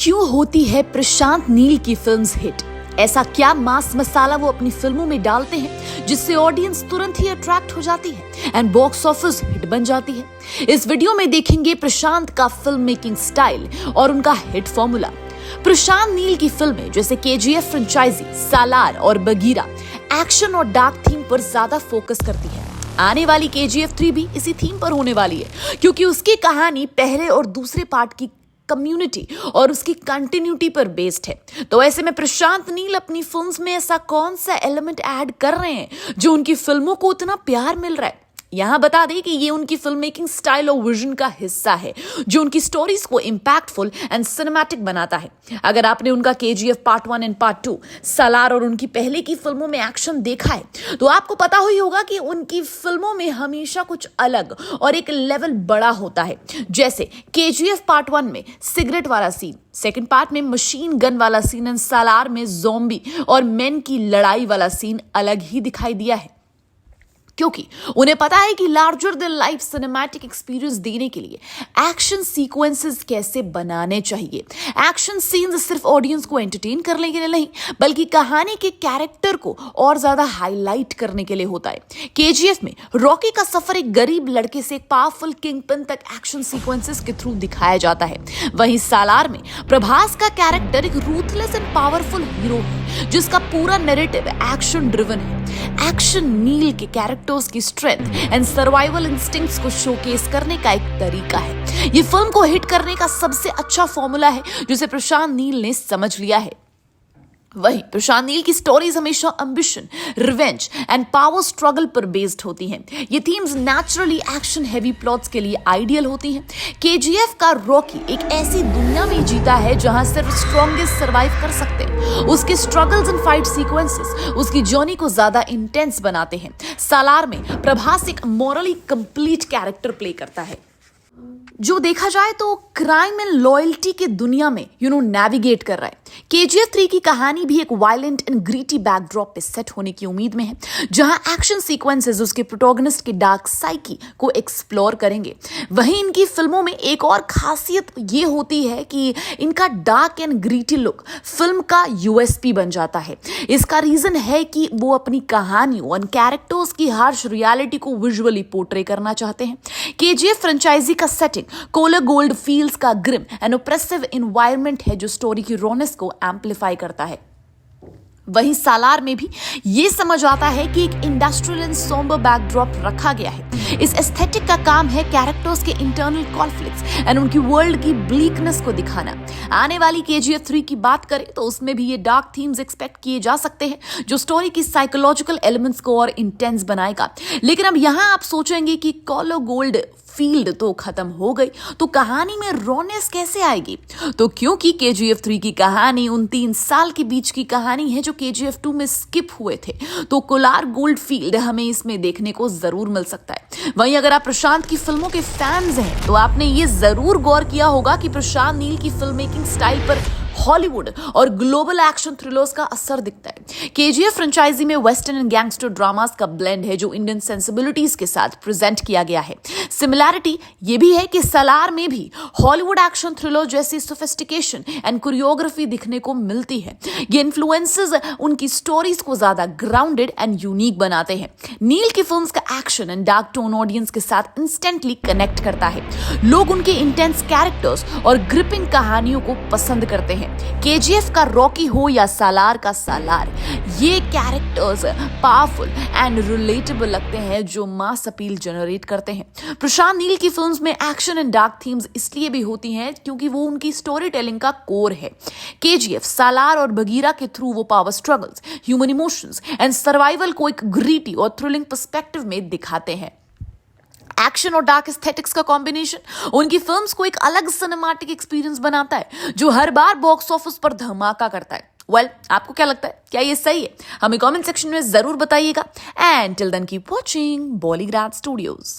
क्यों होती है प्रशांत नील की फिल्म्स हिट? ऐसा क्या मास मसाला वो अपनी फिल्मों में डालते हैं जिससे ऑडियंस तुरंत ही अट्रैक्ट हो जाती है एंड बॉक्स ऑफिस हिट बन जाती है? इस वीडियो में देखेंगे प्रशांत का फिल्म मेकिंग स्टाइल और उनका हिट फॉर्मूला। प्रशांत नील की फिल्में जैसे केजीएफ फ्रेंचाइजी, सालार और बगीरा एक्शन और डार्क थीम पर ज्यादा फोकस करती है। आने वाली केजीएफ 3 भी इसी थीम पर होने वाली है क्योंकि उसकी कहानी पहले और दूसरे पार्ट की कम्युनिटी और उसकी कंटिन्यूटी पर बेस्ड है। तो ऐसे में प्रशांत नील अपनी फिल्म्स में ऐसा कौन सा एलिमेंट ऐड कर रहे हैं जो उनकी फिल्मों को उतना प्यार मिल रहा है? यहां बता दें कि ये उनकी फिल्म मेकिंग स्टाइल और विजन का हिस्सा है जो उनकी स्टोरीज को इंपैक्टफुल एंड सिनेमैटिक बनाता है। अगर आपने उनका केजीएफ पार्ट 1 एंड पार्ट 2, सालार और उनकी पहले की फिल्मों में एक्शन देखा है तो आपको पता ही होगा कि उनकी फिल्मों में हमेशा कुछ अलग और एक लेवल बड़ा होता है। जैसे केजीएफ पार्ट 1 में सिगरेट वाला सीन, सेकंड पार्ट में मशीन गन वाला सीन एंड सालार में ज़ॉम्बी और मेन की लड़ाई वाला सीन अलग ही दिखाई दिया है क्योंकि उन्हें पता है कि larger than life cinematic experience देने के लिए एक्शन सीक्वेंसेस कैसे बनाने चाहिए। एक्शन सीन्स सिर्फ ऑडियंस को एंटरटेन करने के लिए नहीं बल्कि कहानी के कैरेक्टर को और ज्यादा हाईलाइट करने के लिए होता है। केजीएफ में रॉकी का सफर एक गरीब लड़के से एक पावरफुल किंगपिन तक एक्शन सीक्वेंसेस के थ्रू दिखाया जाता है। वहीं सालार में प्रभास का कैरेक्टर एक रूथलेस एंड पावरफुल हीरो है जिसका पूरा नैरेटिव एक्शन ड्रिवन है। एक्शन नील के कैरेक्टर्स की स्ट्रेंथ एंड सर्वाइवल इंस्टिंक्ट्स को शोकेस करने का एक तरीका है। ये फिल्म को हिट करने का सबसे अच्छा फॉर्मूला है जिसे प्रशांत नील ने समझ लिया है। वहीं प्रशांत नील की स्टोरीज हमेशा ambition, revenge and power struggle पर बेस्ड होती हैं। ये themes naturally action heavy plots के लिए आइडियल होती हैं। केजीएफ का रॉकी एक ऐसी दुनिया में जीता है जहां सिर्फ स्ट्रॉन्गेस्ट सर्वाइव कर सकते हैं। उसके स्ट्रगल्स एंड फाइट सीक्वेंसेस उसकी जर्नी को ज्यादा इंटेंस बनाते हैं। सालार में प्रभास एक मॉरली कंप्लीट कैरेक्टर प्ले करता है जो देखा जाए तो क्राइम एंड लॉयल्टी के दुनिया में नेविगेट कर रहा है। केजीएफ 3 की कहानी भी एक वायलेंट एंड ग्रीटी बैकड्रॉप पे सेट होने की उम्मीद में है जहां एक्शन सीक्वेंसेस उसके प्रोटोगनिस्ट की डार्क साइकी को एक्सप्लोर करेंगे। वहीं इनकी फिल्मों में एक और खासियत ये होती है कि इनका dark and gritty look film का यूएसपी बन जाता है। इसका रीजन है कि वो अपनी कहानियों और कैरेक्टर्स की हार्श रियलिटी को विजुअली पोर्ट्रे करना चाहते हैं। केजीएफ फ्रेंचाइजी का सेटिंग कोलर गोल्ड फील्ड्स का ग्रिम एंड ऑप्रेसिव एनवायरनमेंट है जो स्टोरी की रॉनेस को एम्पलीफाई करता है। वहीं सालार में भी ये समझ आता है कि एक इंडस्ट्रियल एंड सोम्बर बैकड्रॉप रखा गया है। इस एस्थेटिक का काम है कैरेक्टर्स के इंटरनल कॉन्फ्लिक्ट्स एंड उनकी वर्ल्ड की ब्लीकनेस को दिखाना। आने वाली केजीएफ 3 की बात करें तो उसमें भी ये डार्क थीम्स एक्सपेक्ट किए जा सकते हैं जो स्टोरी की साइकोलॉजिकल एलिमेंट्स को और इंटेंस बनाएगा। लेकिन अब यहां आप सोचेंगे कि कॉलर गोल्ड फील्ड तो खत्म हो गई तो कहानी में रॉनेस कैसे आएगी? तो क्योंकि केजीएफ 3 की कहानी उन 3 साल के बीच की कहानी है जो केजीएफ 2 में स्किप हुए थे, तो कोलार गोल्ड फील्ड हमें इसमें देखने को जरूर मिल सकता है। वहीं अगर आप प्रशांत की फिल्मों के फैंस हैं तो आपने ये जरूर गौर किया होगा कि प्रशांत नील की फिल्म मेकिंग स्टाइल पर हॉलीवुड और ग्लोबल एक्शन थ्रिलर्स का असर दिखता है। केजीएफ फ्रेंचाइजी में वेस्टर्न एंड गैंगस्टर ड्रामास का ब्लेंड है जो इंडियन सेंसिबिलिटीज के साथ प्रेजेंट किया गया है। सिमिलैरिटी ये भी है कि सालार में भी हॉलीवुड एक्शन थ्रिलर जैसी सोफिस्टिकेशन एंड कोरियोग्राफी दिखने को मिलती है। ये इन्फ्लुएंसेस उनकी स्टोरीज को ज्यादा ग्राउंडेड एंड यूनिक बनाते हैं। नील की फिल्म्स का action and dark tone audience के साथ इंस्टेंटली कनेक्ट करता है। लोग उनके इंटेंस कैरेक्टर्स और ग्रिपिंग कहानियों को पसंद करते हैं। केजीएफ का रॉकी हो या सालार का सालार, ये कैरेक्टर्स पावरफुल एंड रिलेटेबल लगते हैं जो मास अपील जनरेट करते हैं। प्रशांत नील की फिल्म्स में एक्शन एंड डार्क थीम्स इसलिए भी होती हैं क्योंकि वो उनकी स्टोरी टेलिंग का कोर है। केजीएफ, सालार और बगीरा के थ्रू वो power struggles, human emotions and survival को एक ग्रीटी और थ्रिलिंग पर्सपेक्टिव में दिखाते हैं। एक्शन और डार्क एस्थेटिक्स का कॉम्बिनेशन उनकी फिल्म्स को एक अलग सिनेमैटिक एक्सपीरियंस बनाता है जो हर बार बॉक्स ऑफिस पर धमाका करता है। आपको क्या लगता है? क्या ये सही है? हमें कमेंट सेक्शन में जरूर बताइएगा। And till then keep watching Bollygrad studios.